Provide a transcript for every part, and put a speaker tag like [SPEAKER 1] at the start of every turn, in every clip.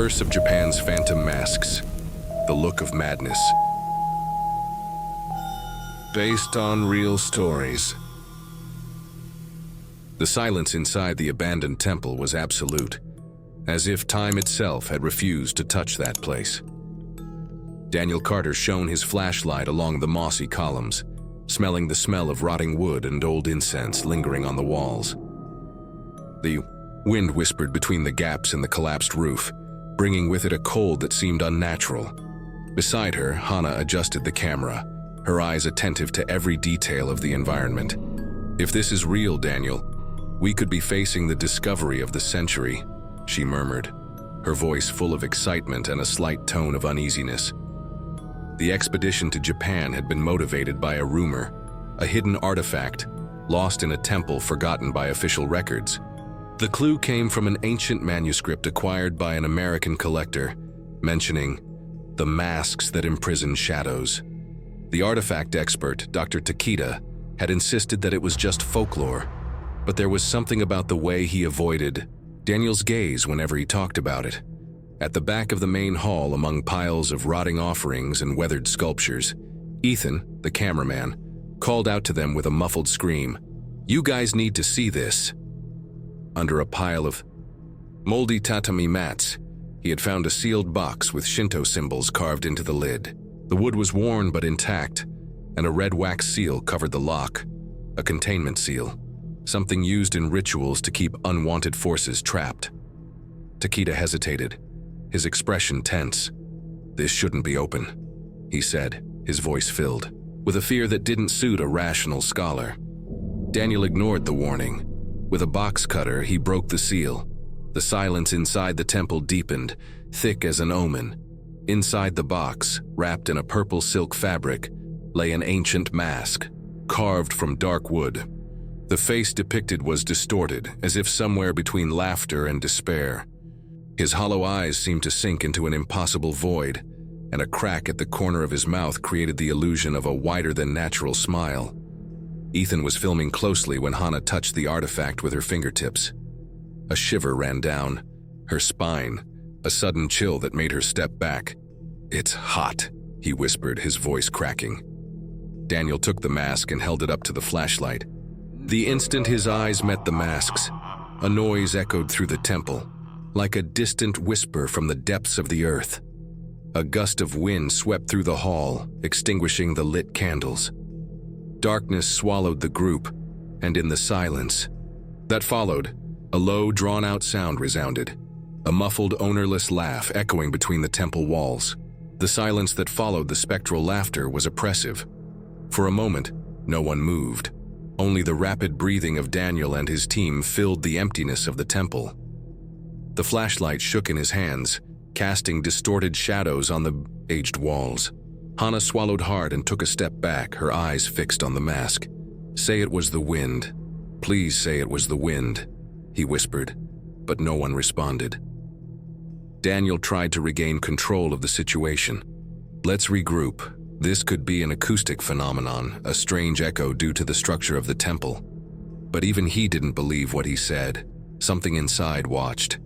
[SPEAKER 1] Curse of Japan's Phantom Masks. The Look of Madness. Based on real stories. The silence inside the abandoned temple was absolute, as if time itself had refused to touch that place. Daniel Carter shone his flashlight along the mossy columns, smelling the smell of rotting wood and old incense lingering on the walls. The wind whispered between the gaps in the collapsed roof, bringing with it a cold that seemed unnatural. Beside her, Hana adjusted the camera, her eyes attentive to every detail of the environment. "If this is real, Daniel, we could be facing the discovery of the century," she murmured, her voice full of excitement and a slight tone of uneasiness. The expedition to Japan had been motivated by a rumor, a hidden artifact, lost in a temple forgotten by official records. The clue came from an ancient manuscript acquired by an American collector, mentioning the masks that imprison shadows. The artifact expert, Dr. Takeda, had insisted that it was just folklore, but there was something about the way he avoided Daniel's gaze whenever he talked about it. At the back of the main hall, among piles of rotting offerings and weathered sculptures, Ethan, the cameraman, called out to them with a muffled scream, "You guys need to see this." Under a pile of moldy tatami mats, he had found a sealed box with Shinto symbols carved into the lid. The wood was worn but intact, and a red wax seal covered the lock, a containment seal, something used in rituals to keep unwanted forces trapped. Takeda hesitated, his expression tense. "This shouldn't be open," he said, his voice filled with a fear that didn't suit a rational scholar. Daniel ignored the warning. With a box cutter, he broke the seal. The silence inside the temple deepened, thick as an omen. Inside the box, wrapped in a purple silk fabric, lay an ancient mask, carved from dark wood. The face depicted was distorted, as if somewhere between laughter and despair. His hollow eyes seemed to sink into an impossible void, and a crack at the corner of his mouth created the illusion of a wider-than-natural smile. Ethan was filming closely when Hana touched the artifact with her fingertips. A shiver ran down her spine, a sudden chill that made her step back. "It's hot," he whispered, his voice cracking. Daniel took the mask and held it up to the flashlight. The instant his eyes met the mask's, a noise echoed through the temple, like a distant whisper from the depths of the earth. A gust of wind swept through the hall, extinguishing the lit candles. Darkness swallowed the group, and in the silence that followed, a low, drawn-out sound resounded, a muffled, ownerless laugh echoing between the temple walls. The silence that followed the spectral laughter was oppressive. For a moment, no one moved. Only the rapid breathing of Daniel and his team filled the emptiness of the temple. The flashlight shook in his hands, casting distorted shadows on the aged walls. Hana swallowed hard and took a step back, her eyes fixed on the mask. "Say it was the wind. Please say it was the wind," he whispered, but no one responded. Daniel tried to regain control of the situation. "Let's regroup. This could be an acoustic phenomenon, a strange echo due to the structure of the temple." But even he didn't believe what he said. Something inside watched.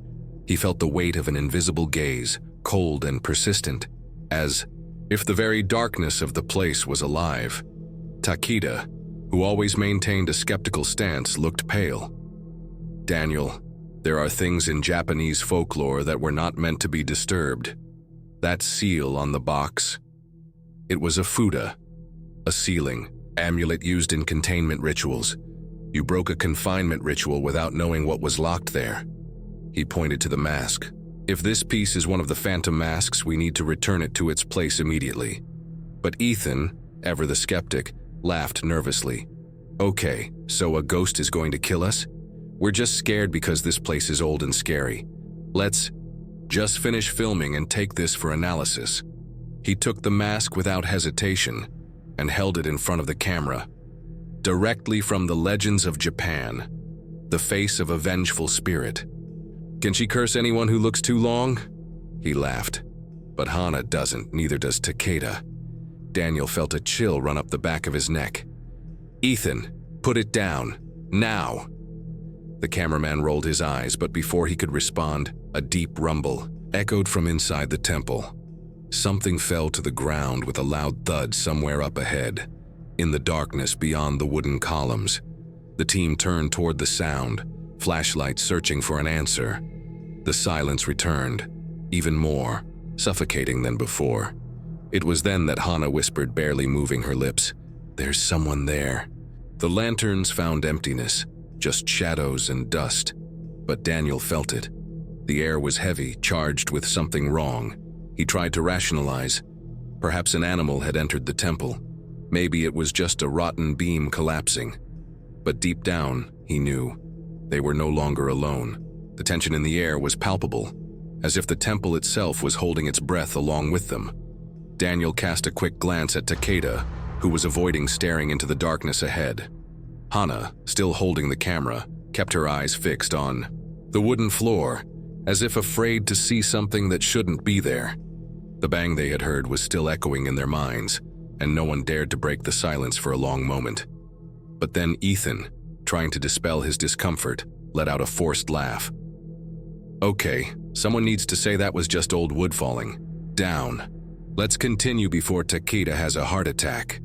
[SPEAKER 1] He felt the weight of an invisible gaze, cold and persistent, as if the very darkness of the place was alive. Takeda, who always maintained a skeptical stance, looked pale. "Daniel, there are things in Japanese folklore that were not meant to be disturbed. That seal on the box, it was a fuda, a sealing amulet used in containment rituals. You broke a confinement ritual without knowing what was locked there." He pointed to the mask. "If this piece is one of the phantom masks, we need to return it to its place immediately." But Ethan, ever the skeptic, laughed nervously. "Okay, so a ghost is going to kill us? We're just scared because this place is old and scary. Let's just finish filming and take this for analysis." He took the mask without hesitation and held it in front of the camera. Directly from the legends of Japan, the face of a vengeful spirit. "Can she curse anyone who looks too long?" He laughed. "But Hana doesn't, neither does Takeda." Daniel felt a chill run up the back of his neck. "Ethan, put it down, now!" The cameraman rolled his eyes, but before he could respond, a deep rumble, echoed from inside the temple. Something fell to the ground with a loud thud somewhere up ahead, in the darkness beyond the wooden columns. The team turned toward the sound, flashlights searching for an answer. The silence returned, even more suffocating than before. It was then that Hannah whispered, barely moving her lips, "There's someone there." The lanterns found emptiness, just shadows and dust. But Daniel felt it. The air was heavy, charged with something wrong. He tried to rationalize. Perhaps an animal had entered the temple. Maybe it was just a rotten beam collapsing. But deep down, he knew, they were no longer alone. The tension in the air was palpable, as if the temple itself was holding its breath along with them. Daniel cast a quick glance at Takeda, who was avoiding staring into the darkness ahead. Hannah, still holding the camera, kept her eyes fixed on the wooden floor, as if afraid to see something that shouldn't be there. The bang they had heard was still echoing in their minds, and no one dared to break the silence for a long moment. But then Ethan, trying to dispel his discomfort, let out a forced laugh. "Okay, someone needs to say that was just old wood falling. Down. Let's continue before Takeda has a heart attack."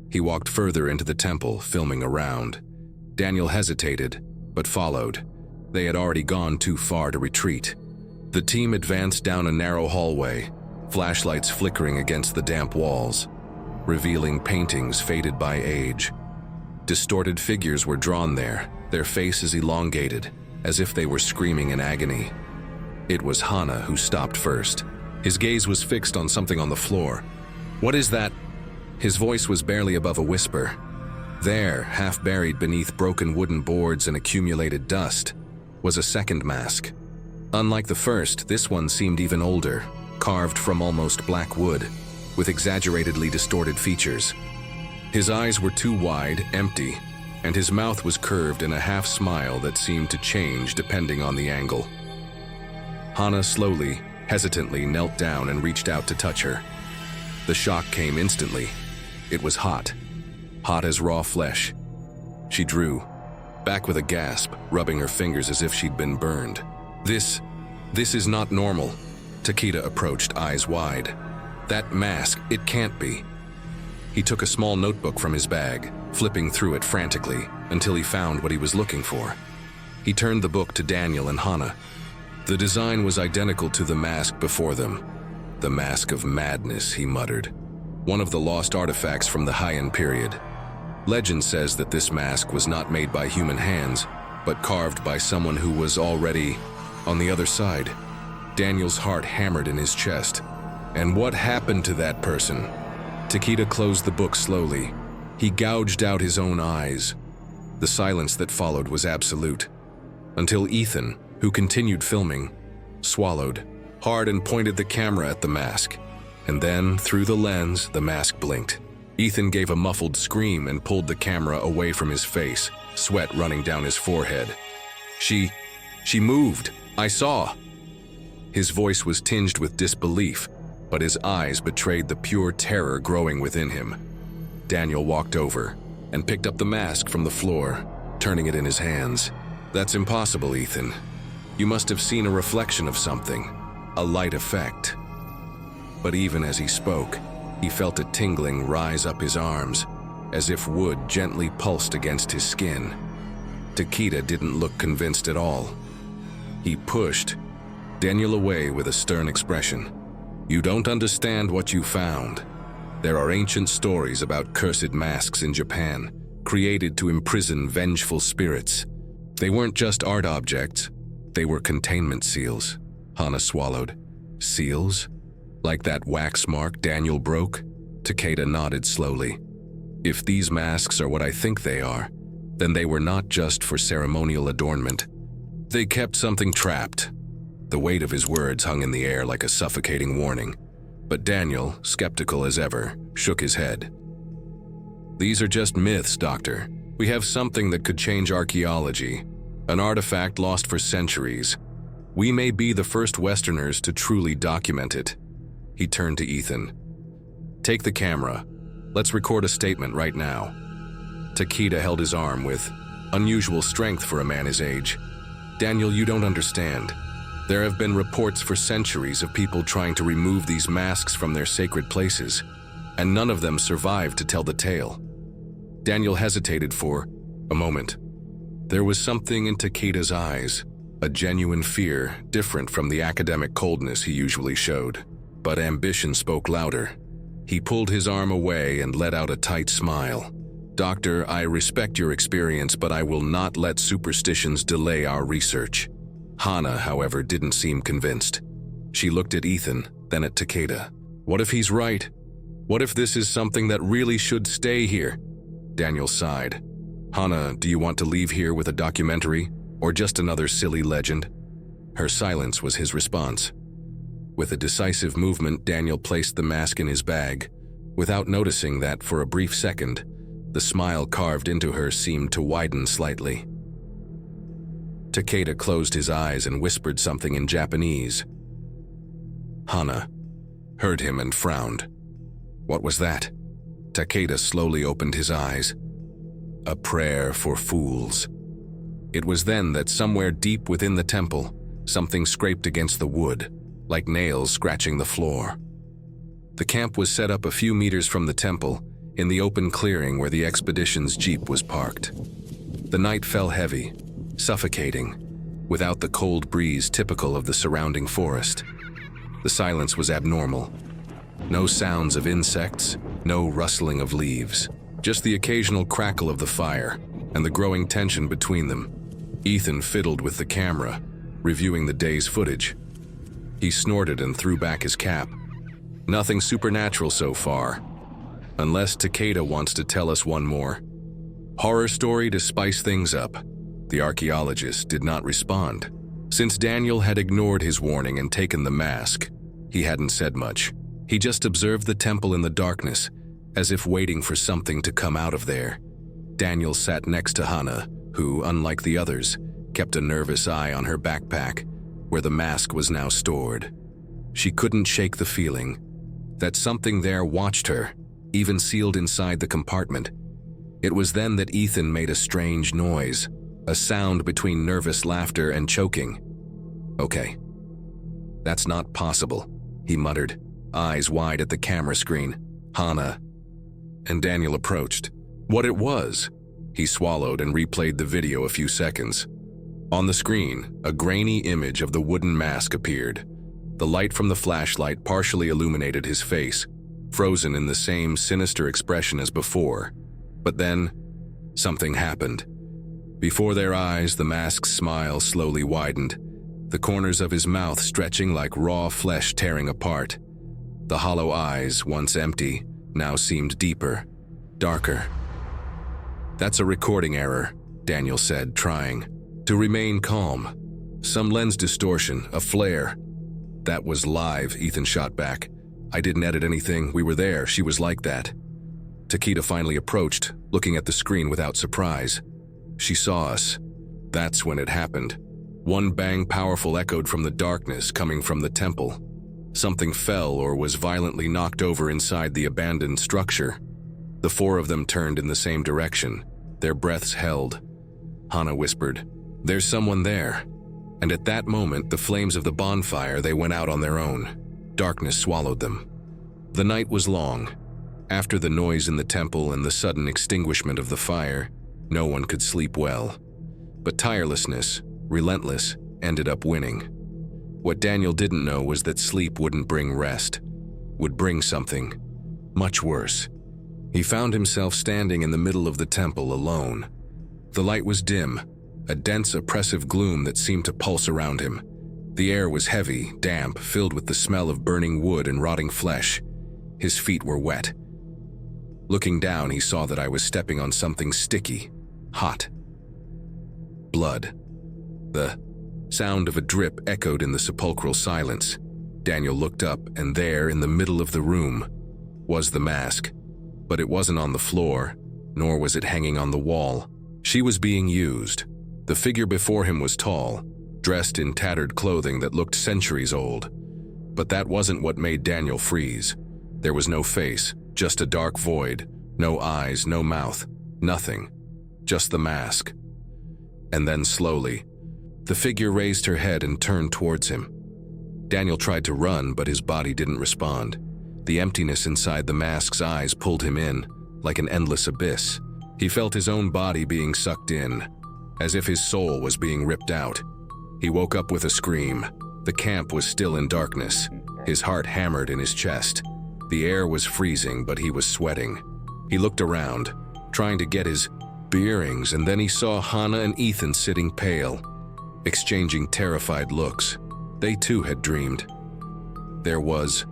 [SPEAKER 1] He walked further into the temple, filming around. Daniel hesitated, but followed. They had already gone too far to retreat. The team advanced down a narrow hallway, flashlights flickering against the damp walls, revealing paintings faded by age. Distorted figures were drawn there, their faces elongated, as if they were screaming in agony. It was Hannah who stopped first. His gaze was fixed on something on the floor. "What is that?" His voice was barely above a whisper. There, half buried beneath broken wooden boards and accumulated dust, was a second mask. Unlike the first, this one seemed even older, carved from almost black wood, with exaggeratedly distorted features. His eyes were too wide, empty, and his mouth was curved in a half smile that seemed to change depending on the angle. Hannah slowly, hesitantly knelt down and reached out to touch her. The shock came instantly. It was hot. Hot as raw flesh. She drew, back with a gasp, rubbing her fingers as if she'd been burned. This is not normal." Takeda approached, eyes wide. "That mask, it can't be." He took a small notebook from his bag, flipping through it frantically until he found what he was looking for. He turned the book to Daniel and Hannah. The design was identical to the mask before them. "The Mask of Madness," he muttered. "One of the lost artifacts from the Heian period. Legend says that this mask was not made by human hands, but carved by someone who was already on the other side." Daniel's heart hammered in his chest. "And what happened to that person?" Takeda closed the book slowly. He gouged out his own eyes. The silence that followed was absolute, until Ethan, who continued filming, swallowed hard and pointed the camera at the mask. And then, through the lens, the mask blinked. Ethan gave a muffled scream and pulled the camera away from his face, sweat running down his forehead. She moved. I saw." His voice was tinged with disbelief, but his eyes betrayed the pure terror growing within him. Daniel walked over and picked up the mask from the floor, turning it in his hands. "That's impossible, Ethan. You must have seen a reflection of something, a light effect." But even as he spoke, he felt a tingling rise up his arms, as if wood gently pulsed against his skin. Takeda didn't look convinced at all. He pushed Daniel away with a stern expression. "You don't understand what you found. There are ancient stories about cursed masks in Japan, created to imprison vengeful spirits. They weren't just art objects, they were containment seals." Hannah swallowed. "Seals? Like that wax mark Daniel broke?" Takeda nodded slowly. "If these masks are what I think they are, then they were not just for ceremonial adornment. They kept something trapped." The weight of his words hung in the air like a suffocating warning, but Daniel, skeptical as ever, shook his head. "These are just myths, Doctor. We have something that could change archaeology, an artifact lost for centuries. We may be the first Westerners to truly document it." He turned to Ethan. "Take the camera. Let's record a statement right now." Takeda held his arm with unusual strength for a man his age. "Daniel, you don't understand. There have been reports for centuries of people trying to remove these masks from their sacred places, and none of them survived to tell the tale. Daniel hesitated for a moment. There was something in Takeda's eyes, a genuine fear different from the academic coldness he usually showed. But ambition spoke louder. He pulled his arm away and let out a tight smile. "Doctor, I respect your experience, but I will not let superstitions delay our research." Hana, however, didn't seem convinced. She looked at Ethan, then at Takeda. "What if he's right? What if this is something that really should stay here?" Daniel sighed. "Hana, do you want to leave here with a documentary, or just another silly legend?" Her silence was his response. With a decisive movement, Daniel placed the mask in his bag, without noticing that for a brief second, the smile carved into her seemed to widen slightly. Takeda closed his eyes and whispered something in Japanese. Hana heard him and frowned. What was that? Takeda slowly opened his eyes. A prayer for fools. It was then that somewhere deep within the temple, something scraped against the wood, like nails scratching the floor. The camp was set up a few meters from the temple, in the open clearing where the expedition's jeep was parked. The night fell heavy, suffocating, without the cold breeze typical of the surrounding forest. The silence was abnormal. No sounds of insects, no rustling of leaves, just the occasional crackle of the fire and the growing tension between them. Ethan fiddled with the camera, reviewing the day's footage. He snorted and threw back his cap. Nothing supernatural so far, unless Takeda wants to tell us one more. Horror story to spice things up. The archaeologist did not respond. Since Daniel had ignored his warning and taken the mask, he hadn't said much. He just observed the temple in the darkness, as if waiting for something to come out of there. Daniel sat next to Hana, who, unlike the others, kept a nervous eye on her backpack, where the mask was now stored. She couldn't shake the feeling that something there watched her, even sealed inside the compartment. It was then that Ethan made a strange noise, a sound between nervous laughter and choking. "Okay, that's not possible," he muttered, eyes wide at the camera screen. "Hana." And Daniel approached. What it was? He swallowed and replayed the video a few seconds. On the screen, a grainy image of the wooden mask appeared. The light from the flashlight partially illuminated his face, frozen in the same sinister expression as before. But then, something happened. Before their eyes, the mask's smile slowly widened, the corners of his mouth stretching like raw flesh tearing apart. The hollow eyes, once empty, now seemed deeper, darker. "That's a recording error," Daniel said, trying to remain calm. "Some lens distortion, a flare." "That was live," Ethan shot back. "I didn't edit anything, we were there, she was like that." Takeda finally approached, looking at the screen without surprise. "She saw us." That's when it happened. One bang powerful echoed from the darkness coming from the temple. Something fell or was violently knocked over inside the abandoned structure. The four of them turned in the same direction, their breaths held. Hana whispered, "There's someone there." And at that moment, the flames of the bonfire, they went out on their own. Darkness swallowed them. The night was long. After the noise in the temple and the sudden extinguishment of the fire, no one could sleep well. But tirelessness, relentless, ended up winning. What Daniel didn't know was that sleep wouldn't bring rest, would bring something much worse. He found himself standing in the middle of the temple alone. The light was dim, a dense, oppressive gloom that seemed to pulse around him. The air was heavy, damp, filled with the smell of burning wood and rotting flesh. His feet were wet. Looking down, he saw that I was stepping on something sticky, hot. Blood. The sound of a drip echoed in the sepulchral silence. Daniel looked up, and there, in the middle of the room, was the mask. But it wasn't on the floor, nor was it hanging on the wall. She was being used. The figure before him was tall, dressed in tattered clothing that looked centuries old. But that wasn't what made Daniel freeze. There was no face, just a dark void, no eyes, no mouth, nothing, just the mask. And then slowly, The figure raised her head and turned towards him. Daniel tried to run, but his body didn't respond. The emptiness inside the mask's eyes pulled him in, like an endless abyss. He felt his own body being sucked in, as if his soul was being ripped out. He woke up with a scream. The camp was still in darkness. His heart hammered in his chest. The air was freezing, but he was sweating. He looked around, trying to get his bearings, and then he saw Hannah and Ethan sitting pale, exchanging terrified looks. They too had dreamed. There was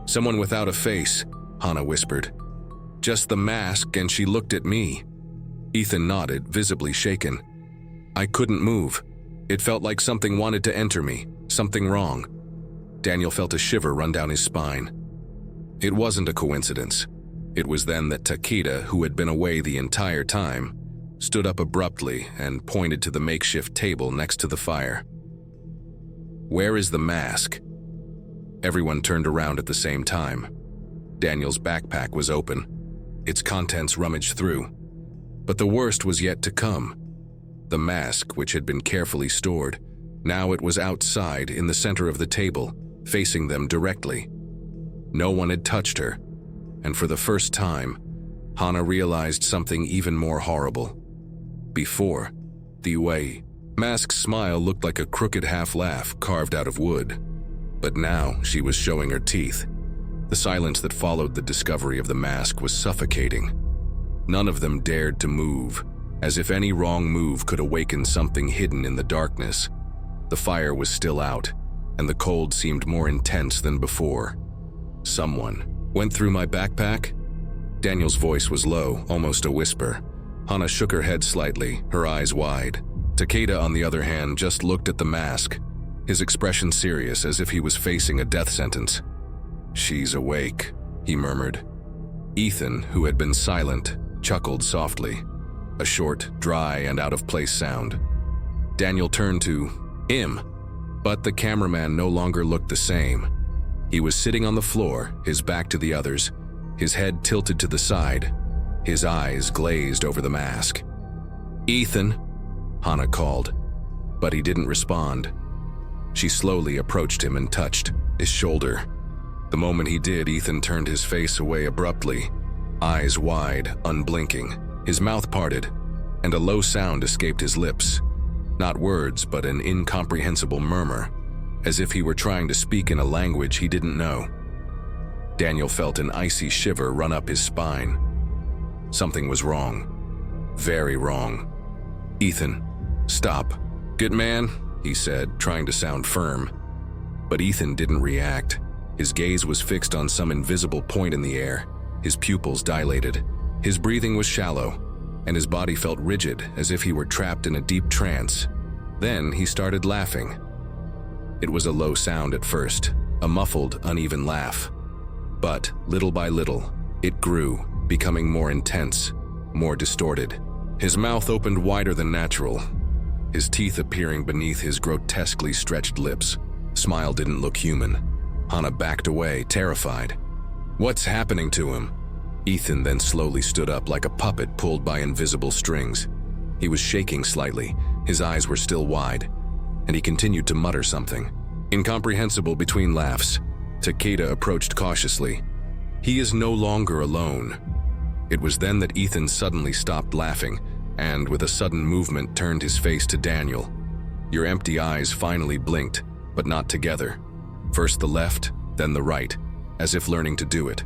[SPEAKER 1] someone without a face, Hannah whispered. Just the mask, and she looked at me. Ethan nodded, visibly shaken. I couldn't move. It felt like something wanted to enter me, something wrong. Daniel felt a shiver run down his spine. It wasn't a coincidence. It was then that Takeda, who had been away the entire time, stood up abruptly and pointed to the makeshift table next to the fire. Where is the mask? Everyone turned around at the same time. Daniel's backpack was open, its contents rummaged through. But the worst was yet to come. The mask, which had been carefully stored, now it was outside in the center of the table, facing them directly. No one had touched her, and for the first time, Hannah realized something even more horrible. Before, the mask's smile looked like a crooked half-laugh carved out of wood. But now she was showing her teeth. The silence that followed the discovery of the mask was suffocating. None of them dared to move, as if any wrong move could awaken something hidden in the darkness. The fire was still out, and the cold seemed more intense than before. Someone went through my backpack? Daniel's voice was low, almost a whisper. Hannah shook her head slightly, her eyes wide. Takeda, on the other hand, just looked at the mask, his expression serious, as if he was facing a death sentence. She's awake, he murmured. Ethan, who had been silent, chuckled softly, a short, dry, and out-of-place sound. Daniel turned to him, but the cameraman no longer looked the same. He was sitting on the floor, his back to the others, his head tilted to the side, his eyes glazed over the mask. Ethan, Hannah called, but he didn't respond. She slowly approached him and touched his shoulder. The moment he did, Ethan turned his face away abruptly, eyes wide, unblinking, his mouth parted, and a low sound escaped his lips. Not words, but an incomprehensible murmur, as if he were trying to speak in a language he didn't know. Daniel felt an icy shiver run up his spine. Something was wrong. Very wrong. Ethan, stop. Good man, he said, trying to sound firm. But Ethan didn't react. His gaze was fixed on some invisible point in the air. His pupils dilated. His breathing was shallow, and his body felt rigid, as if he were trapped in a deep trance. Then he started laughing. It was a low sound at first, a muffled, uneven laugh. But, little by little, it grew, becoming more intense, more distorted. His mouth opened wider than natural, his teeth appearing beneath his grotesquely stretched lips. Smile didn't look human. Hannah backed away, terrified. What's happening to him? Ethan then slowly stood up like a puppet pulled by invisible strings. He was shaking slightly, his eyes were still wide, and he continued to mutter something, incomprehensible between laughs. Takeda approached cautiously. He is no longer alone. It was then that Ethan suddenly stopped laughing and, with a sudden movement, turned his face to Daniel. Your empty eyes finally blinked, but not together. First the left, then the right, as if learning to do it.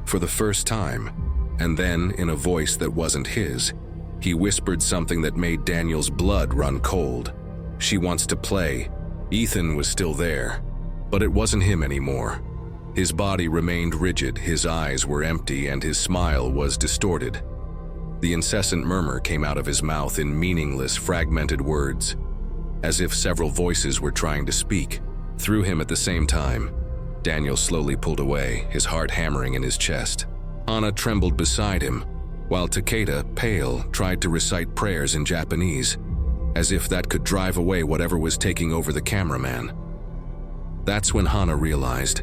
[SPEAKER 1] For the first time, and then, in a voice that wasn't his, he whispered something that made Daniel's blood run cold. She wants to play. Ethan was still there, but it wasn't him anymore. His body remained rigid, his eyes were empty, and his smile was distorted. The incessant murmur came out of his mouth in meaningless, fragmented words, as if several voices were trying to speak through him at the same time. Daniel slowly pulled away, his heart hammering in his chest. Hannah trembled beside him, while Takeda, pale, tried to recite prayers in Japanese, as if that could drive away whatever was taking over the cameraman. That's when Hannah realized.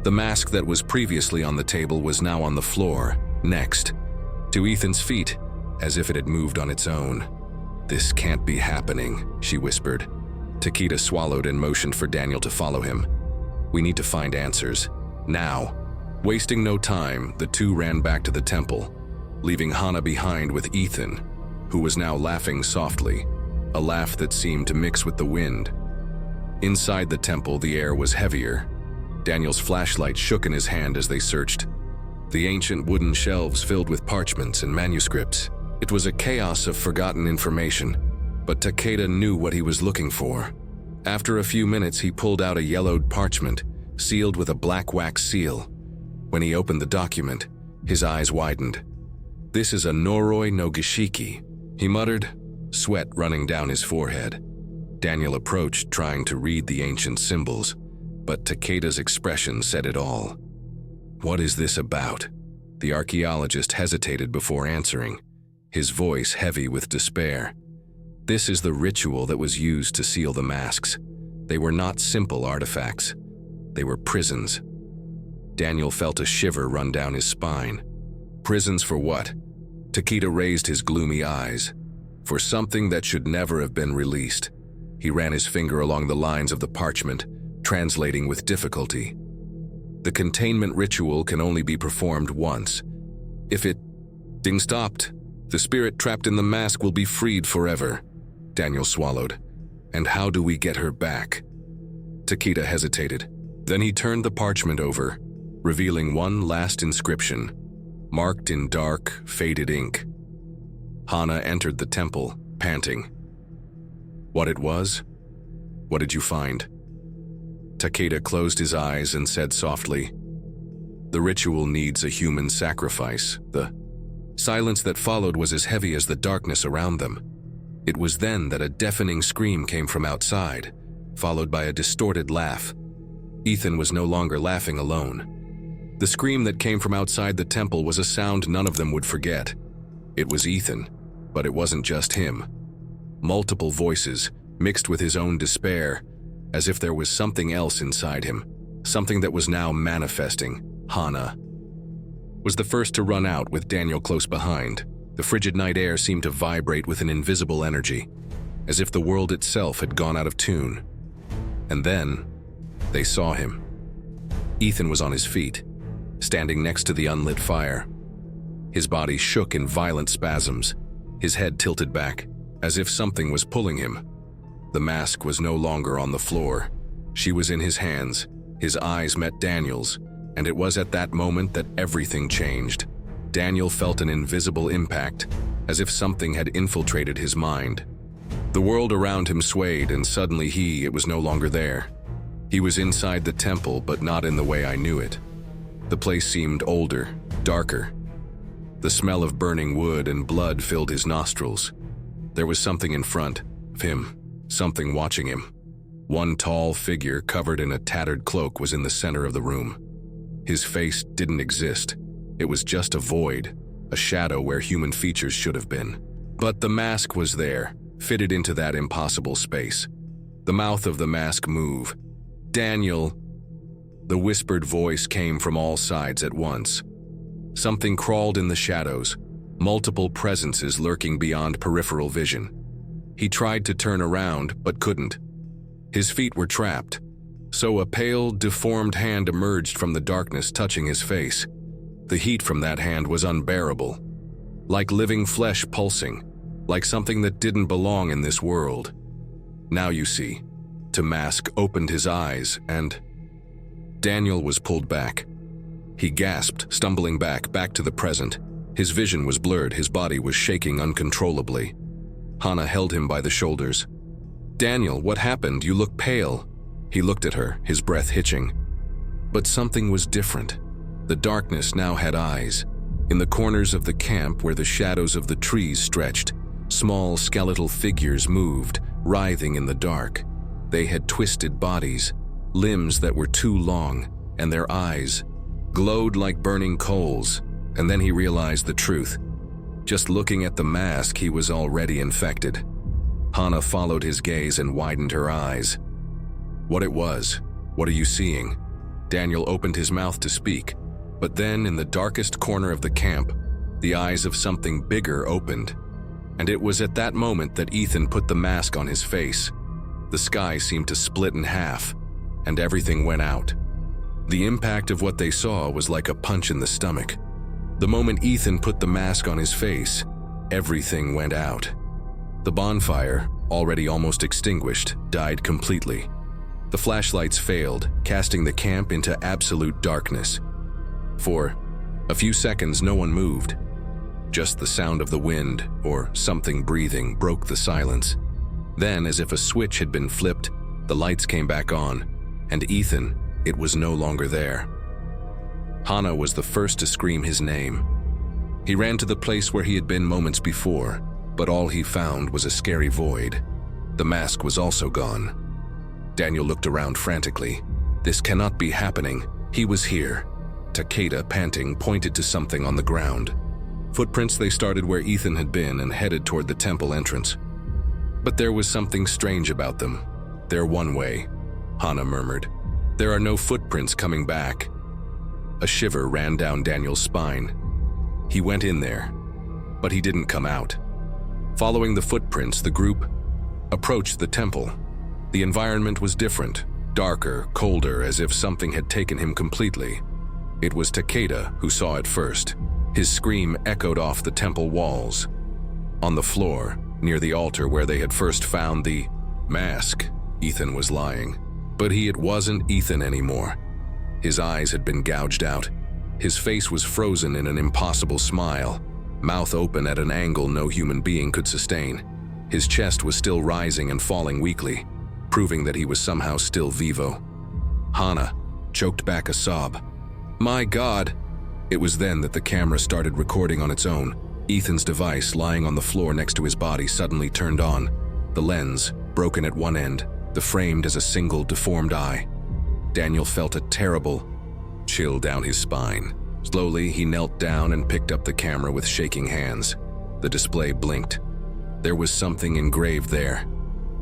[SPEAKER 1] The mask that was previously on the table was now on the floor, next to Ethan's feet, as if it had moved on its own. "This can't be happening," she whispered. Takeda swallowed and motioned for Daniel to follow him. "We need to find answers. Now." Wasting no time, the two ran back to the temple, leaving Hana behind with Ethan, who was now laughing softly, a laugh that seemed to mix with the wind. Inside the temple, the air was heavier. Daniel's flashlight shook in his hand as they searched. The ancient wooden shelves filled with parchments and manuscripts. It was a chaos of forgotten information, but Takeda knew what he was looking for. After a few minutes, he pulled out a yellowed parchment, sealed with a black wax seal. When he opened the document, his eyes widened. "This is a Noroi no Gishiki," he muttered, sweat running down his forehead. Daniel approached, trying to read the ancient symbols, but Takeda's expression said it all. "What is this about?" The archaeologist hesitated before answering, his voice heavy with despair. "This is the ritual that was used to seal the masks. They were not simple artifacts. They were prisons." Daniel felt a shiver run down his spine. Prisons for what? Takeda raised his gloomy eyes. For something that should never have been released. He ran his finger along the lines of the parchment, translating with difficulty. "The containment ritual can only be performed once. If it ding stopped, the spirit trapped in the mask will be freed forever." Daniel swallowed. "And how do we get her back?" Takeda hesitated. Then he turned the parchment over, revealing one last inscription, marked in dark, faded ink. Hana entered the temple, panting. "What it was? What did you find?" Takeda closed his eyes and said softly, "The ritual needs a human sacrifice." The silence that followed was as heavy as the darkness around them. It was then that a deafening scream came from outside, followed by a distorted laugh. Ethan was no longer laughing alone. The scream that came from outside the temple was a sound none of them would forget. It was Ethan, but it wasn't just him. Multiple voices, mixed with his own despair, as if there was something else inside him, something that was now manifesting. Hana was the first to run out, with Daniel close behind. The frigid night air seemed to vibrate with an invisible energy, as if the world itself had gone out of tune. And then, they saw him. Ethan was on his feet, standing next to the unlit fire. His body shook in violent spasms, his head tilted back, as if something was pulling him. The mask was no longer on the floor. She was in his hands. His eyes met Daniel's, and it was at that moment that everything changed. Daniel felt an invisible impact, as if something had infiltrated his mind. The world around him swayed, and suddenly it was no longer there. He was inside the temple, but not in the way I knew it. The place seemed older, darker. The smell of burning wood and blood filled his nostrils. There was something in front of him, something watching him. One tall figure covered in a tattered cloak was in the center of the room. His face didn't exist. It was just a void, a shadow where human features should have been. But the mask was there, fitted into that impossible space. The mouth of the mask moved. "Daniel!" The whispered voice came from all sides at once. Something crawled in the shadows, multiple presences lurking beyond peripheral vision. He tried to turn around, but couldn't. His feet were trapped, so a pale, deformed hand emerged from the darkness, touching his face. The heat from that hand was unbearable, like living flesh pulsing, like something that didn't belong in this world. "Now you see." Mask opened his eyes, and Daniel was pulled back. He gasped, stumbling back to the present. His vision was blurred, his body was shaking uncontrollably. Hana held him by the shoulders. "Daniel, what happened? You look pale." He looked at her, his breath hitching. But something was different. The darkness now had eyes. In the corners of the camp, where the shadows of the trees stretched, small skeletal figures moved, writhing in the dark. They had twisted bodies, limbs that were too long, and their eyes glowed like burning coals. And then he realized the truth. Just looking at the mask, he was already infected. Hana followed his gaze and widened her eyes. "What it was? What are you seeing?" Daniel opened his mouth to speak, but then in the darkest corner of the camp, the eyes of something bigger opened. And it was at that moment that Ethan put the mask on his face. The sky seemed to split in half, and everything went out. The impact of what they saw was like a punch in the stomach. The moment Ethan put the mask on his face, everything went out. The bonfire, already almost extinguished, died completely. The flashlights failed, casting the camp into absolute darkness. For a few seconds, no one moved. Just the sound of the wind, or something breathing, broke the silence. Then, as if a switch had been flipped, the lights came back on, and Ethan, it was no longer there. Hannah was the first to scream his name. He ran to the place where he had been moments before, but all he found was a scary void. The mask was also gone. Daniel looked around frantically. This cannot be happening. He was here. Takeda, panting, pointed to something on the ground. Footprints. They started where Ethan had been and headed toward the temple entrance. But there was something strange about them. They're one way, Hannah murmured. There are no footprints coming back. A shiver ran down Daniel's spine. He went in there, but he didn't come out. Following the footprints, the group approached the temple. The environment was different, darker, colder, as if something had taken him completely. It was Takeda who saw it first. His scream echoed off the temple walls. On the floor, near the altar where they had first found the mask, Ethan was lying. But it wasn't Ethan anymore. His eyes had been gouged out. His face was frozen in an impossible smile, mouth open at an angle no human being could sustain. His chest was still rising and falling weakly, proving that he was somehow still vivo. Hannah choked back a sob. My God! It was then that the camera started recording on its own. Ethan's device, lying on the floor next to his body, suddenly turned on. The lens, broken at one end, the framed as a single deformed eye. Daniel felt a terrible chill down his spine. Slowly, he knelt down and picked up the camera with shaking hands. The display blinked. There was something engraved there.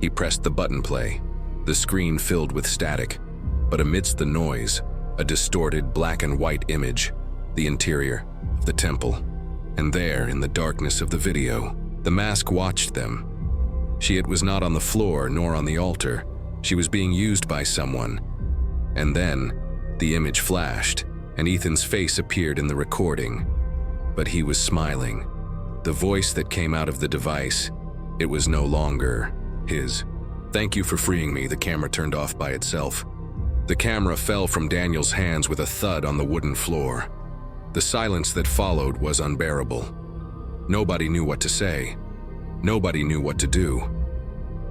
[SPEAKER 1] He pressed the button play. The screen filled with static, but amidst the noise, a distorted black and white image, the interior of the temple. And there, in the darkness of the video, the mask watched them. It was not on the floor nor on the altar. She was being used by someone. And then, the image flashed, and Ethan's face appeared in the recording. But he was smiling. The voice that came out of the device, it was no longer his. Thank you for freeing me. The camera turned off by itself. The camera fell from Daniel's hands with a thud on the wooden floor. The silence that followed was unbearable. Nobody knew what to say. Nobody knew what to do.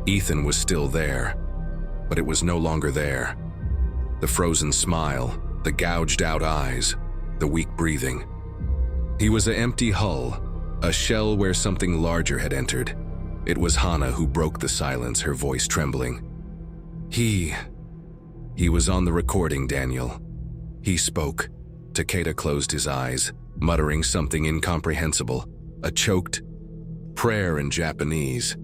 [SPEAKER 1] Ethan was still there, but it was no longer there. The frozen smile, the gouged out eyes, the weak breathing. He was an empty hull, a shell where something larger had entered. It was Hannah who broke the silence, her voice trembling. He was on the recording, Daniel. He spoke. Takeda closed his eyes, muttering something incomprehensible, a choked prayer in Japanese.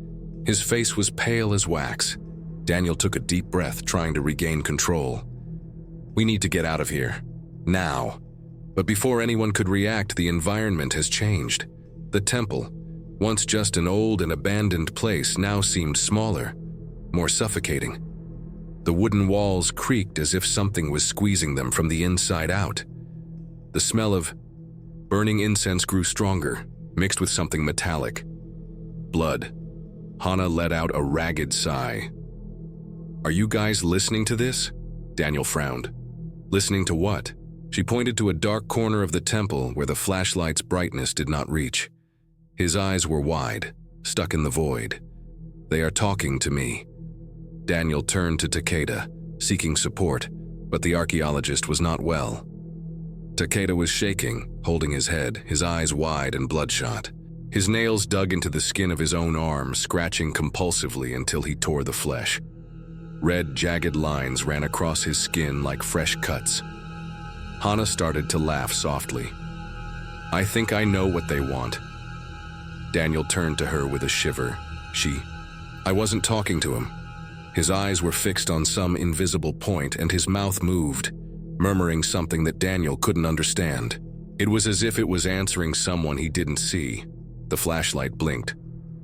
[SPEAKER 1] His face was pale as wax. Daniel took a deep breath, trying to regain control. We need to get out of here. Now. But before anyone could react, the environment has changed. The temple, once just an old and abandoned place, now seemed smaller, more suffocating. The wooden walls creaked as if something was squeezing them from the inside out. The smell of burning incense grew stronger, mixed with something metallic. Blood. Hannah let out a ragged sigh. Are you guys listening to this? Daniel frowned. Listening to what? She pointed to a dark corner of the temple where the flashlight's brightness did not reach. His eyes were wide, stuck in the void. They are talking to me. Daniel turned to Takeda, seeking support, but the archaeologist was not well. Takeda was shaking, holding his head, his eyes wide and bloodshot. His nails dug into the skin of his own arm, scratching compulsively until he tore the flesh. Red, jagged lines ran across his skin like fresh cuts. Hannah started to laugh softly. I think I know what they want. Daniel turned to her with a shiver. I wasn't talking to him. His eyes were fixed on some invisible point, and his mouth moved, murmuring something that Daniel couldn't understand. It was as if it was answering someone he didn't see. The flashlight blinked.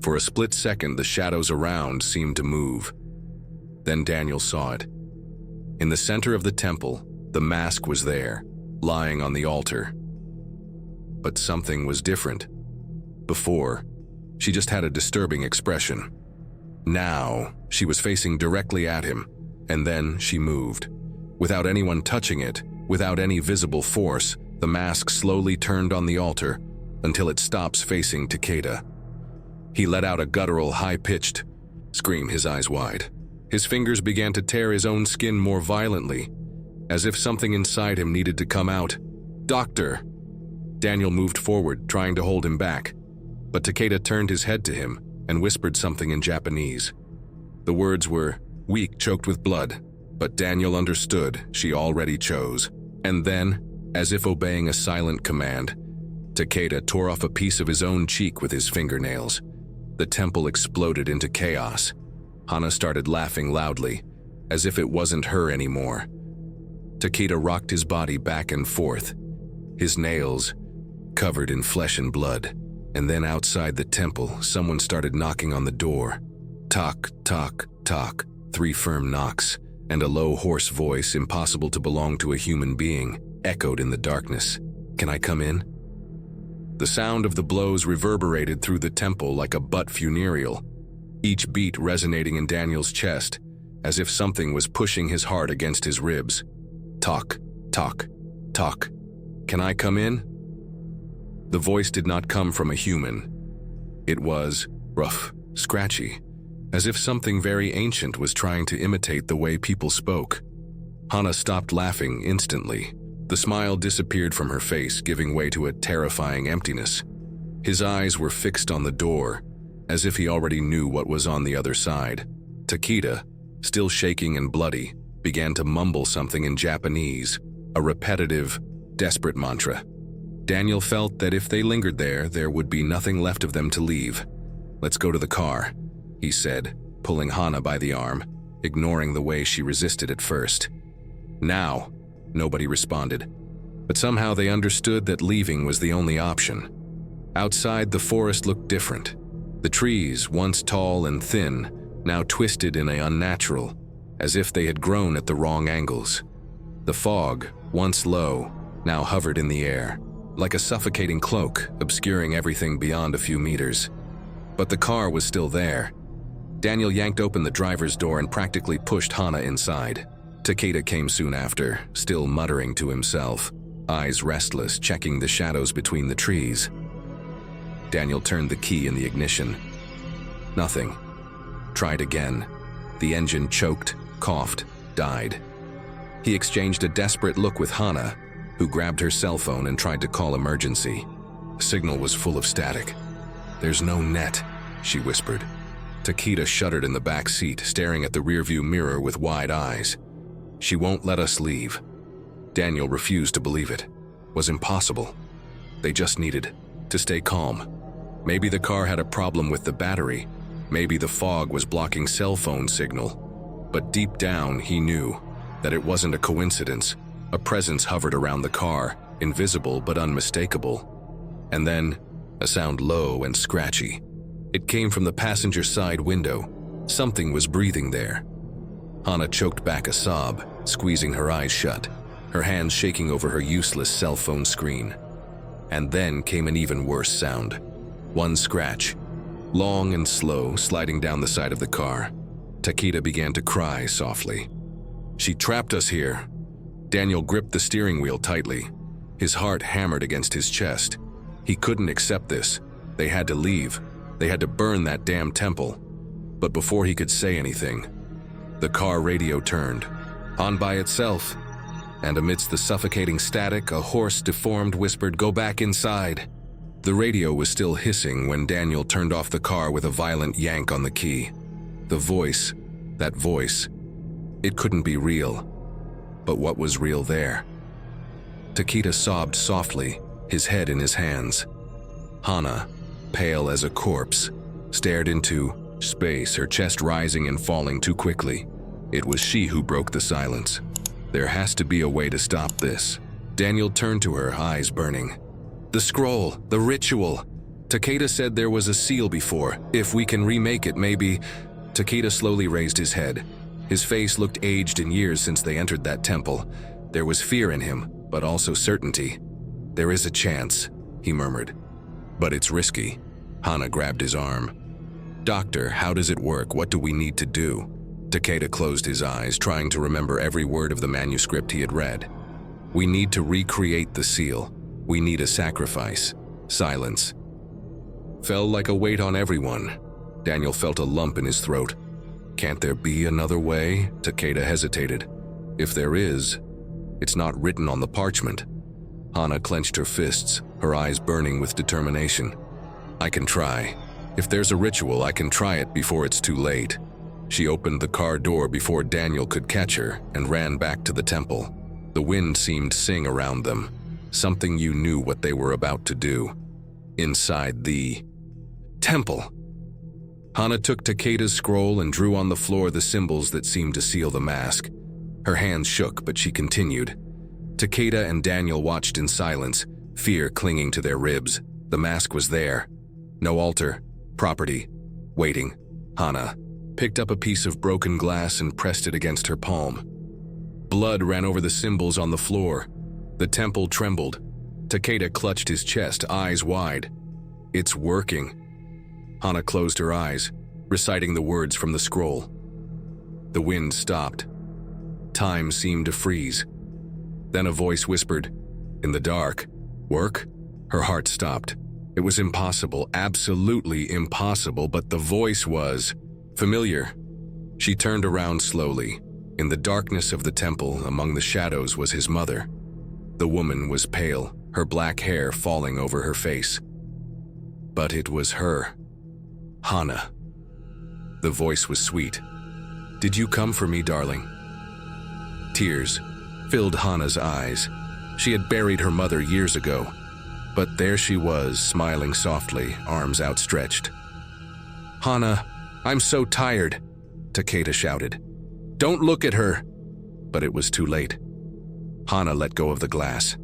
[SPEAKER 1] For a split second, the shadows around seemed to move. Then Daniel saw it. In the center of the temple, the mask was there, lying on the altar. But something was different. Before, she just had a disturbing expression. Now, she was facing directly at him, and then she moved. Without anyone touching it, without any visible force, the mask slowly turned on the altar until it stops facing Takeda. He let out a guttural, high-pitched scream, his eyes wide. His fingers began to tear his own skin more violently, as if something inside him needed to come out. "Doctor!" Daniel moved forward, trying to hold him back, but Takeda turned his head to him and whispered something in Japanese. The words were weak, choked with blood, but Daniel understood she already chose. And then, as if obeying a silent command, Takeda tore off a piece of his own cheek with his fingernails. The temple exploded into chaos. Hana started laughing loudly, as if it wasn't her anymore. Takeda rocked his body back and forth, his nails covered in flesh and blood. And then outside the temple, someone started knocking on the door. Tock, tock, tock, 3 firm knocks, and a low, hoarse voice, impossible to belong to a human being, echoed in the darkness. "Can I come in?" The sound of the blows reverberated through the temple like a butt funereal, each beat resonating in Daniel's chest, as if something was pushing his heart against his ribs. "Talk, talk, talk. Can I come in?" The voice did not come from a human. It was rough, scratchy, as if something very ancient was trying to imitate the way people spoke. Hana stopped laughing instantly. The smile disappeared from her face, giving way to a terrifying emptiness. His eyes were fixed on the door, as if he already knew what was on the other side. Takeda, still shaking and bloody, began to mumble something in Japanese, a repetitive, desperate mantra. Daniel felt that if they lingered there, there would be nothing left of them to leave. "Let's go to the car," he said, pulling Hana by the arm, ignoring the way she resisted at first. "Now," nobody responded, but somehow they understood that leaving was the only option. Outside, the forest looked different. The trees, once tall and thin, now twisted in a unnatural, as if they had grown at the wrong angles. The fog, once low, now hovered in the air, like a suffocating cloak, obscuring everything beyond a few meters. But the car was still there. Daniel yanked open the driver's door and practically pushed Hana inside. Takeda came soon after, still muttering to himself, eyes restless, checking the shadows between the trees. Daniel turned the key in the ignition. Nothing. Tried again. The engine choked, coughed, died. He exchanged a desperate look with Hana, who grabbed her cell phone and tried to call emergency. The signal was full of static. "There's no net," she whispered. Takeda shuddered in the back seat, staring at the rearview mirror with wide eyes. "She won't let us leave." Daniel refused to believe it. Was impossible. They just needed to stay calm. Maybe the car had a problem with the battery. Maybe the fog was blocking cell phone signal. But deep down, he knew that it wasn't a coincidence. A presence hovered around the car, invisible but unmistakable. And then, a sound low and scratchy. It came from the passenger side window. Something was breathing there. Hana choked back a sob, squeezing her eyes shut, her hands shaking over her useless cell phone screen. And then came an even worse sound. One scratch, long and slow, sliding down the side of the car. Takeda began to cry softly. "She trapped us here." Daniel gripped the steering wheel tightly. His heart hammered against his chest. He couldn't accept this. They had to leave. They had to burn that damn temple. But before he could say anything, the car radio turned, on by itself. And amidst the suffocating static, a hoarse, deformed whispered, "Go back inside." The radio was still hissing when Daniel turned off the car with a violent yank on the key. The voice, that voice, it couldn't be real. But what was real there? Takeda sobbed softly, his head in his hands. Hana, pale as a corpse, stared into space, her chest rising and falling too quickly. It was she who broke the silence. There has to be a way to stop this. Daniel turned to her, eyes burning. "The scroll, the ritual. Takeda said there was a seal before. If we can remake it, maybe. Takeda slowly raised his head. His face looked aged in years since they entered that temple. There was fear in him, but also certainty. There is a chance, he murmured. But it's risky. Hana grabbed his arm. Doctor, how does it work? What do we need to do? Takeda closed his eyes, trying to remember every word of the manuscript he had read. We need to recreate the seal. We need a sacrifice. Silence fell like a weight on everyone. Daniel felt a lump in his throat. Can't there be another way? Takeda hesitated. If there is, it's not written on the parchment. Hana clenched her fists, her eyes burning with determination. I can try. If there's a ritual, I can try it before it's too late. She opened the car door before Daniel could catch her and ran back to the temple. The wind seemed to sing around them. Something you knew what they were about to do. Inside the temple. Hana took Takeda's scroll and drew on the floor the symbols that seemed to seal the mask. Her hands shook, but she continued. Takeda and Daniel watched in silence, fear clinging to their ribs. The mask was there. No altar, property, waiting. Hana picked up a piece of broken glass and pressed it against her palm. Blood ran over the symbols on the floor. The temple trembled. Takeda clutched his chest, eyes wide. It's working. Hana closed her eyes, reciting the words from the scroll. The wind stopped. Time seemed to freeze. Then a voice whispered, in the dark, work? Her heart stopped. It was impossible, absolutely impossible, but the voice was familiar. She turned around slowly. In the darkness of the temple, among the shadows, was his mother. The woman was pale, her black hair falling over her face. But it was her. Hana. The voice was sweet. Did you come for me, darling? Tears filled Hana's eyes. She had buried her mother years ago, but there she was, smiling softly, arms outstretched. Hana, I'm so tired, Takeda shouted. Don't look at her! But it was too late. Hana let go of the glass.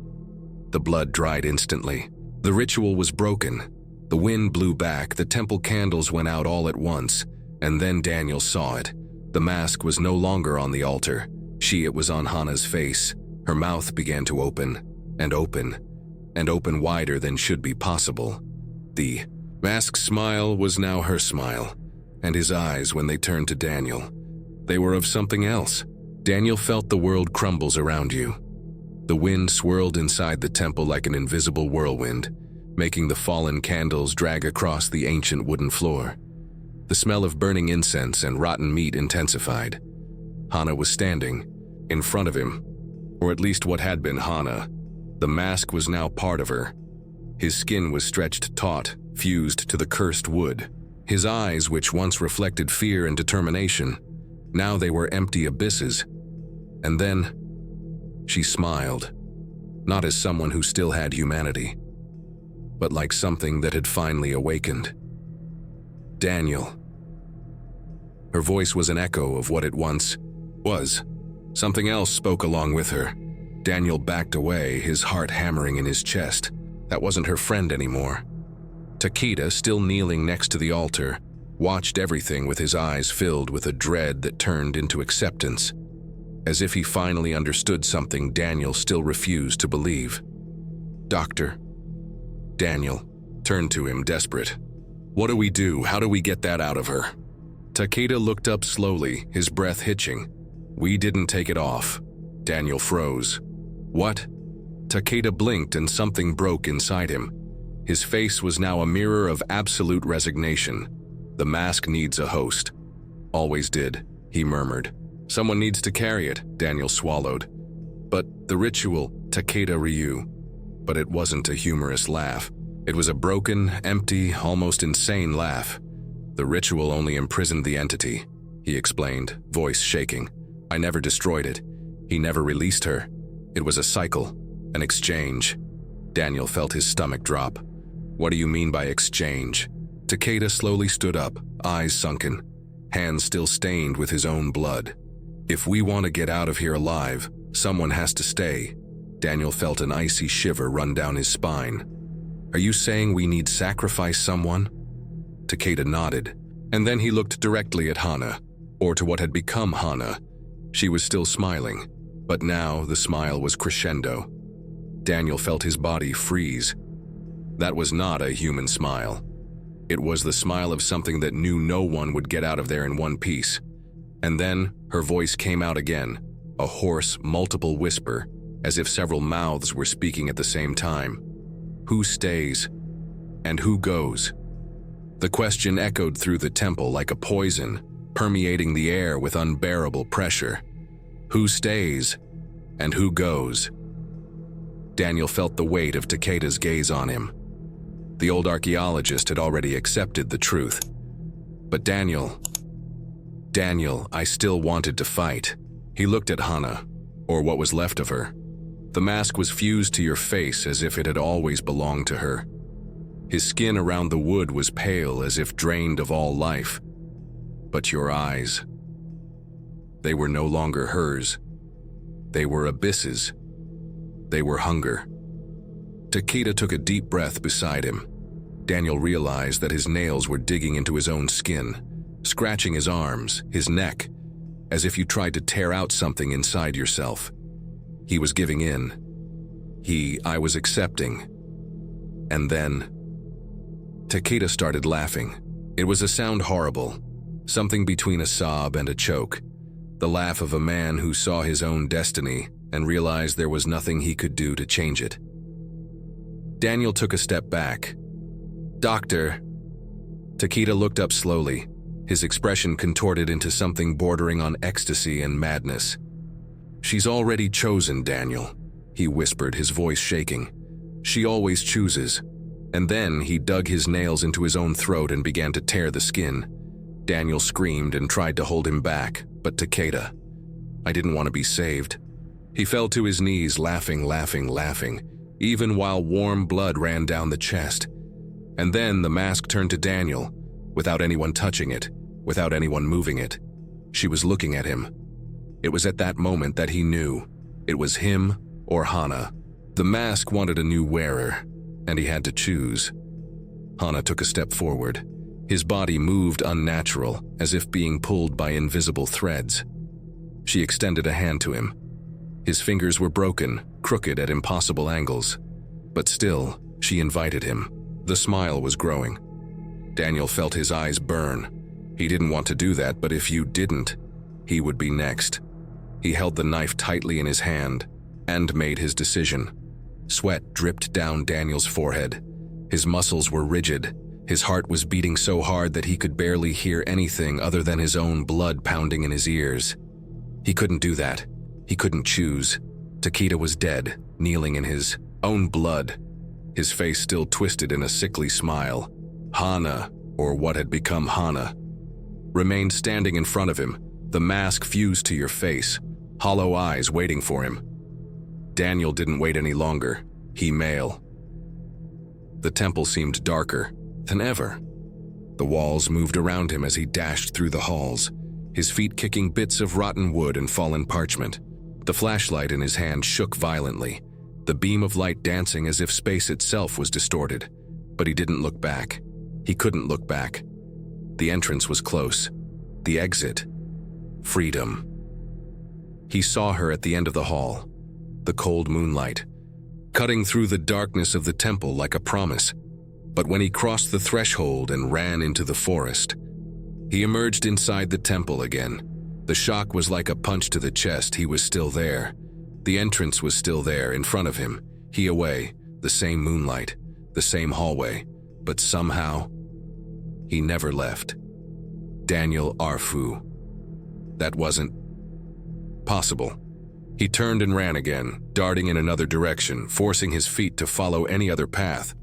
[SPEAKER 1] The blood dried instantly. The ritual was broken. The wind blew back, the temple candles went out all at once, and then Daniel saw it. The mask was no longer on the altar. It was on Hana's face. Her mouth began to open, and open, and open wider than should be possible. The mask's smile was now her smile, and his eyes, when they turned to Daniel, they were of something else. Daniel felt the world crumbles around you. The wind swirled inside the temple like an invisible whirlwind, making the fallen candles drag across the ancient wooden floor. The smell of burning incense and rotten meat intensified. Hana was standing in front of him, or at least what had been Hana. The mask was now part of her. His skin was stretched taut, fused to the cursed wood. His eyes, which once reflected fear and determination, now they were empty abysses. And then she smiled, not as someone who still had humanity, but like something that had finally awakened. Daniel. Her voice was an echo of what it once was. Something else spoke along with her. Daniel backed away, his heart hammering in his chest. That wasn't her friend anymore. Takeda, still kneeling next to the altar, watched everything with his eyes filled with a dread that turned into acceptance. As if he finally understood something Daniel still refused to believe. Doctor. Daniel turned to him, desperate. What do we do? How do we get that out of her? Takeda looked up slowly, his breath hitching. We didn't take it off. Daniel froze. What? Takeda blinked and something broke inside him. His face was now a mirror of absolute resignation. The mask needs a host. Always did, he murmured. Someone needs to carry it, Daniel swallowed. But the ritual, Takeda Ryu. But it wasn't a humorous laugh. It was a broken, empty, almost insane laugh. The ritual only imprisoned the entity, he explained, voice shaking. I never destroyed it. He never released her. It was a cycle, an exchange. Daniel felt his stomach drop. What do you mean by exchange? Takeda slowly stood up, eyes sunken, hands still stained with his own blood. If we want to get out of here alive, someone has to stay. Daniel felt an icy shiver run down his spine. Are you saying we need sacrifice someone? Takeda nodded, and then he looked directly at Hana, or to what had become Hana. She was still smiling, but now the smile was crescendo. Daniel felt his body freeze. That was not a human smile. It was the smile of something that knew no one would get out of there in one piece. And then her voice came out again, a hoarse, multiple whisper, as if several mouths were speaking at the same time. Who stays? And who goes? The question echoed through the temple like a poison, permeating the air with unbearable pressure. Who stays? And who goes? Daniel felt the weight of Takeda's gaze on him. The old archaeologist had already accepted the truth. But Daniel, I still wanted to fight. He looked at Hana, or what was left of her. The mask was fused to your face as if it had always belonged to her. His skin around the wood was pale as if drained of all life. But your eyes, they were no longer hers. They were abysses. They were hunger. Takeda took a deep breath beside him. Daniel realized that his nails were digging into his own skin, scratching his arms, his neck, as if you tried to tear out something inside yourself. He was giving in. I was accepting. And then Takeda started laughing. It was a sound horrible, something between a sob and a choke. The laugh of a man who saw his own destiny and realized there was nothing he could do to change it. Daniel took a step back. Doctor. Takeda looked up slowly, his expression contorted into something bordering on ecstasy and madness. She's already chosen, Daniel, he whispered, his voice shaking. She always chooses. And then he dug his nails into his own throat and began to tear the skin. Daniel screamed and tried to hold him back, but Takeda, I didn't want to be saved. He fell to his knees, laughing, even while warm blood ran down the chest. And then the mask turned to Daniel, without anyone touching it, without anyone moving it. She was looking at him. It was at that moment that he knew. It was him or Hana. The mask wanted a new wearer, and he had to choose. Hana took a step forward. His body moved unnatural, as if being pulled by invisible threads. She extended a hand to him. His fingers were broken, crooked at impossible angles. But still, she invited him. The smile was growing. Daniel felt his eyes burn. He didn't want to do that, but if you didn't, he would be next. He held the knife tightly in his hand and made his decision. Sweat dripped down Daniel's forehead. His muscles were rigid. His heart was beating so hard that he could barely hear anything other than his own blood pounding in his ears. He couldn't do that. He couldn't choose. Takeda was dead, kneeling in his own blood, his face still twisted in a sickly smile. Hana, or what had become Hana, remained standing in front of him, the mask fused to your face, hollow eyes waiting for him. Daniel didn't wait any longer. He male. The temple seemed darker than ever. The walls moved around him as he dashed through the halls, his feet kicking bits of rotten wood and fallen parchment. The flashlight in his hand shook violently, the beam of light dancing as if space itself was distorted. But he didn't look back. He couldn't look back. The entrance was close. The exit. Freedom. He saw her at the end of the hall, the cold moonlight, cutting through the darkness of the temple like a promise. But when he crossed the threshold and ran into the forest, he emerged inside the temple again. The shock was like a punch to the chest. He was still there. The entrance was still there, in front of him. He away, the same moonlight, the same hallway. But somehow, he never left. Daniel Arfu. That wasn't possible. He turned and ran again, darting in another direction, forcing his feet to follow any other path.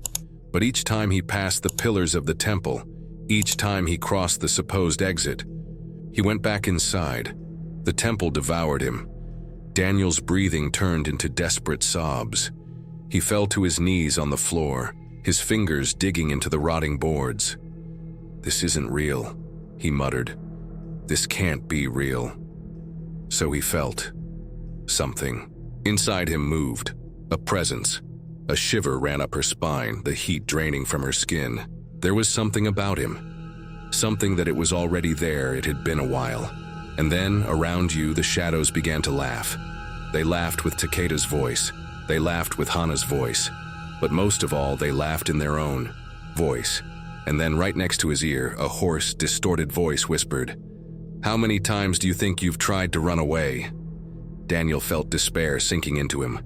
[SPEAKER 1] But each time he passed the pillars of the temple, each time he crossed the supposed exit, he went back inside. The temple devoured him. Daniel's breathing turned into desperate sobs. He fell to his knees on the floor, his fingers digging into the rotting boards. "This isn't real," he muttered. "This can't be real." So he felt something inside him moved, a presence, A shiver ran up her spine, the heat draining from her skin. There was something about him. Something that it was already there, it had been a while. And then, around you, the shadows began to laugh. They laughed with Takeda's voice. They laughed with Hana's voice. But most of all, they laughed in their own voice. And then right next to his ear, a hoarse, distorted voice whispered, "How many times do you think you've tried to run away?" Daniel felt despair sinking into him.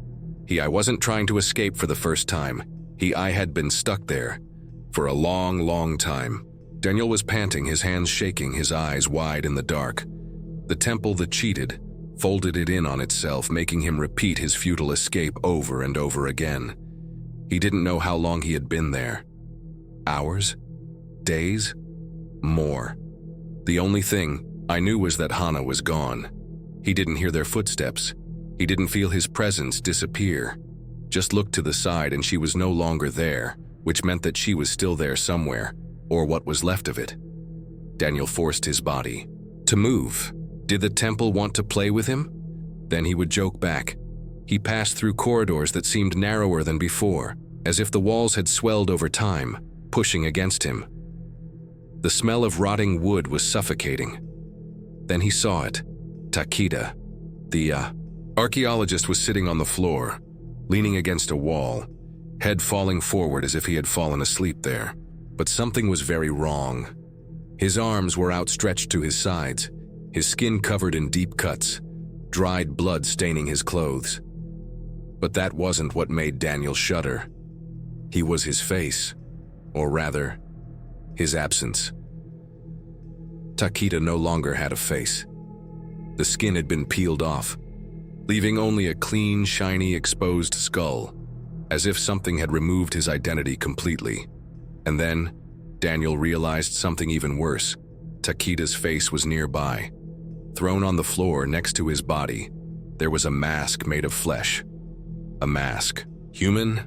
[SPEAKER 1] I wasn't trying to escape for the first time. I had been stuck there for a long, long time. Daniel was panting, his hands shaking, his eyes wide in the dark. The temple that cheated folded it in on itself, making him repeat his futile escape over and over again. He didn't know how long he had been there. Hours? Days? More. The only thing I knew was that Hana was gone. He didn't hear their footsteps. He didn't feel his presence disappear. Just looked to the side and she was no longer there, which meant that she was still there somewhere, or what was left of it. Daniel forced his body to move. Did the temple want to play with him? Then he would joke back. He passed through corridors that seemed narrower than before, as if the walls had swelled over time, pushing against him. The smell of rotting wood was suffocating. Then he saw it. Takeda. The archaeologist was sitting on the floor, leaning against a wall, head falling forward as if he had fallen asleep there. But something was very wrong. His arms were outstretched to his sides, his skin covered in deep cuts, dried blood staining his clothes. But that wasn't what made Daniel shudder. He was his face, or rather, his absence. Takeda no longer had a face. The skin had been peeled off, leaving only a clean, shiny, exposed skull, as if something had removed his identity completely. And then, Daniel realized something even worse. Takeda's face was nearby. Thrown on the floor next to his body, there was a mask made of flesh. A mask. Human?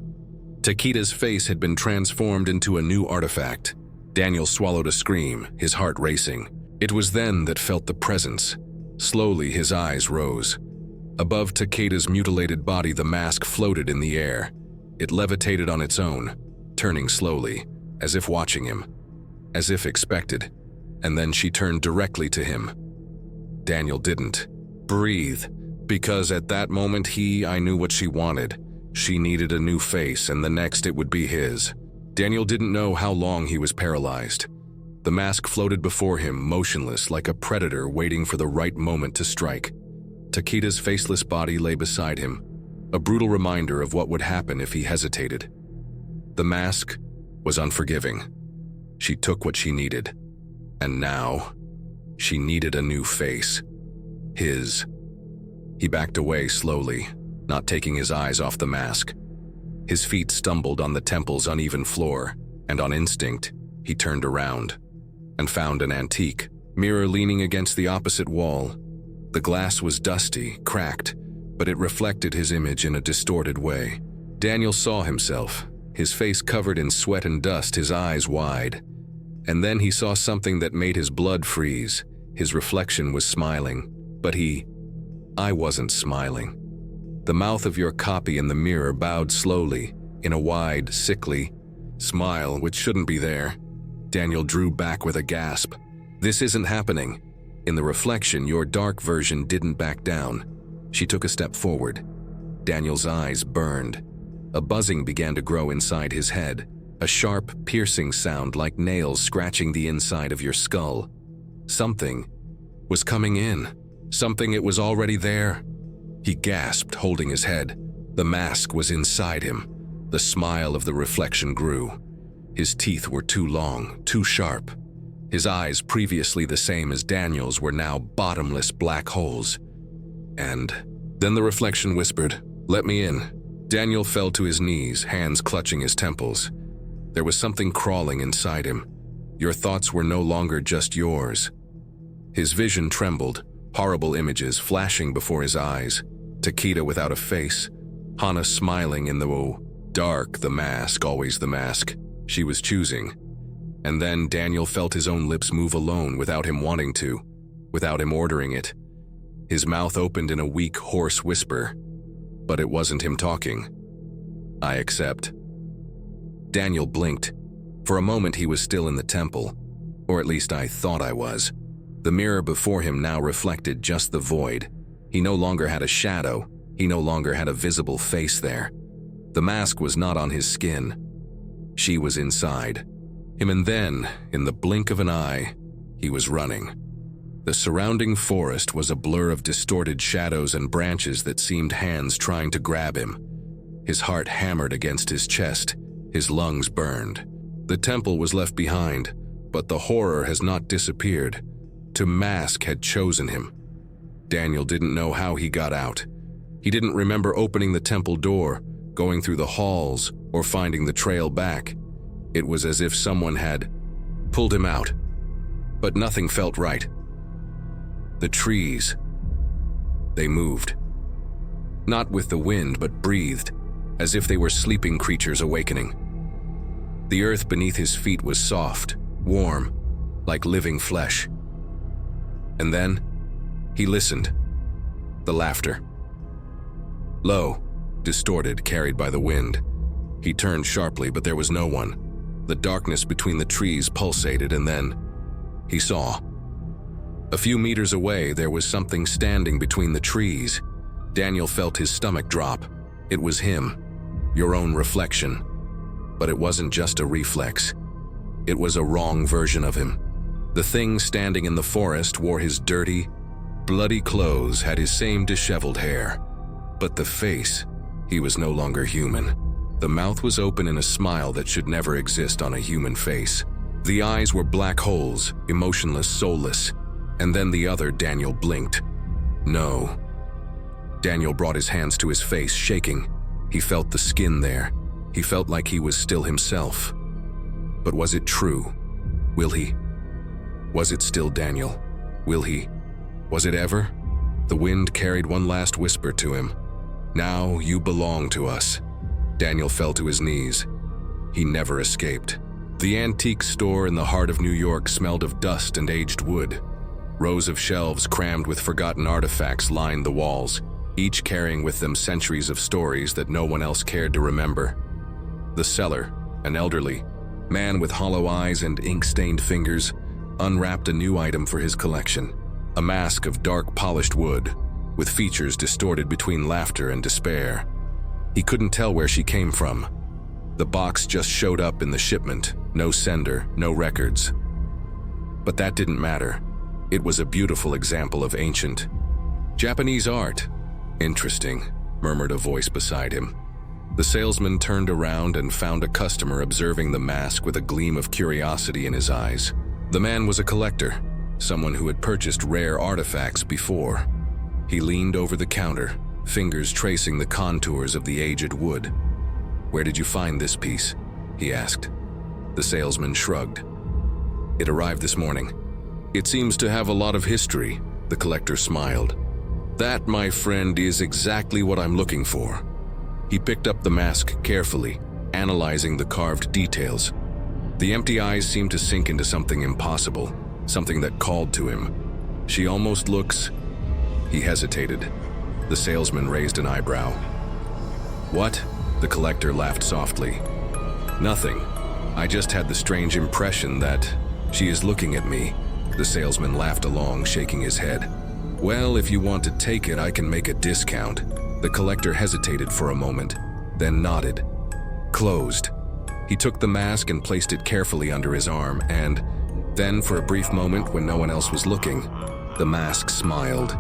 [SPEAKER 1] Takeda's face had been transformed into a new artifact. Daniel swallowed a scream, his heart racing. It was then that felt the presence. Slowly, his eyes rose. Above Takeda's mutilated body, the mask floated in the air. It levitated on its own, turning slowly, as if watching him, as if expected. And then she turned directly to him. Daniel didn't breathe, because at that moment I knew what she wanted. She needed a new face, and the next it would be his. Daniel didn't know how long he was paralyzed. The mask floated before him, motionless, like a predator waiting for the right moment to strike. Takeda's faceless body lay beside him, a brutal reminder of what would happen if he hesitated. The mask was unforgiving. She took what she needed, and now she needed a new face. His. He backed away slowly, not taking his eyes off the mask. His feet stumbled on the temple's uneven floor, and on instinct, he turned around and found an antique mirror leaning against the opposite wall. The glass was dusty, cracked, but it reflected his image in a distorted way. Daniel saw himself, his face covered in sweat and dust, his eyes wide. And then he saw something that made his blood freeze. His reflection was smiling, but I wasn't smiling. The mouth of your copy in the mirror bowed slowly, in a wide, sickly smile which shouldn't be there. Daniel drew back with a gasp. This isn't happening. In the reflection, your dark version didn't back down. She took a step forward. Daniel's eyes burned. A buzzing began to grow inside his head, a sharp, piercing sound like nails scratching the inside of your skull. Something was coming in. Something it was already there. He gasped, holding his head. The mask was inside him. The smile of the reflection grew. His teeth were too long, too sharp. His eyes, previously the same as Daniel's, were now bottomless black holes. And then the reflection whispered, "Let me in." Daniel fell to his knees, hands clutching his temples. There was something crawling inside him. Your thoughts were no longer just yours. His vision trembled, horrible images flashing before his eyes. Takeda without a face, Hana smiling in the dark, the mask, always the mask. She was choosing. And then Daniel felt his own lips move alone without him wanting to, without him ordering it. His mouth opened in a weak, hoarse whisper, but it wasn't him talking. I accept. Daniel blinked. For a moment he was still in the temple, or at least I thought I was. The mirror before him now reflected just the void. He no longer had a shadow. He no longer had a visible face there. The mask was not on his skin. She was inside him, and then, in the blink of an eye, he was running. The surrounding forest was a blur of distorted shadows and branches that seemed hands trying to grab him. His heart hammered against his chest. His lungs burned. The temple was left behind, but the horror has not disappeared. The mask had chosen him. Daniel didn't know how he got out. He didn't remember opening the temple door, going through the halls, or finding the trail back. It was as if someone had pulled him out. But nothing felt right. The trees, they moved. Not with the wind, but breathed, as if they were sleeping creatures awakening. The earth beneath his feet was soft, warm, like living flesh. And then, he listened. The laughter. Low, distorted, carried by the wind. He turned sharply, but there was no one. The darkness between the trees pulsated, and then he saw. A few meters away, there was something standing between the trees. Daniel felt his stomach drop. It was him, your own reflection. But it wasn't just a reflex. It was a wrong version of him. The thing standing in the forest wore his dirty, bloody clothes, had his same disheveled hair. But the face, he was no longer human. The mouth was open in a smile that should never exist on a human face. The eyes were black holes, emotionless, soulless. And then the other Daniel blinked. No. Daniel brought his hands to his face, shaking. He felt the skin there. He felt like he was still himself. But was it true? Will he? Was it still Daniel? Will he? Was it ever? The wind carried one last whisper to him. Now you belong to us. Daniel fell to his knees. He never escaped. The antique store in the heart of New York smelled of dust and aged wood. Rows of shelves crammed with forgotten artifacts lined the walls, each carrying with them centuries of stories that no one else cared to remember. The seller, an elderly man with hollow eyes and ink-stained fingers, unwrapped a new item for his collection. A mask of dark polished wood, with features distorted between laughter and despair. He couldn't tell where she came from. The box just showed up in the shipment, no sender, no records. But that didn't matter. It was a beautiful example of ancient Japanese art. Interesting, murmured a voice beside him. The salesman turned around and found a customer observing the mask with a gleam of curiosity in his eyes. The man was a collector, someone who had purchased rare artifacts before. He leaned over the counter, fingers tracing the contours of the aged wood. "Where did you find this piece?" he asked. The salesman shrugged. "It arrived this morning." "It seems to have a lot of history," the collector smiled. "That, my friend, is exactly what I'm looking for." He picked up the mask carefully, analyzing the carved details. The empty eyes seemed to sink into something impossible, something that called to him. "She almost looks..." He hesitated. The salesman raised an eyebrow. "What?" The collector laughed softly. "Nothing. I just had the strange impression that she is looking at me." The salesman laughed along, shaking his head. "Well, if you want to take it, I can make a discount." The collector hesitated for a moment, then nodded. "Closed." He took the mask and placed it carefully under his arm, and then, for a brief moment when no one else was looking, the mask smiled.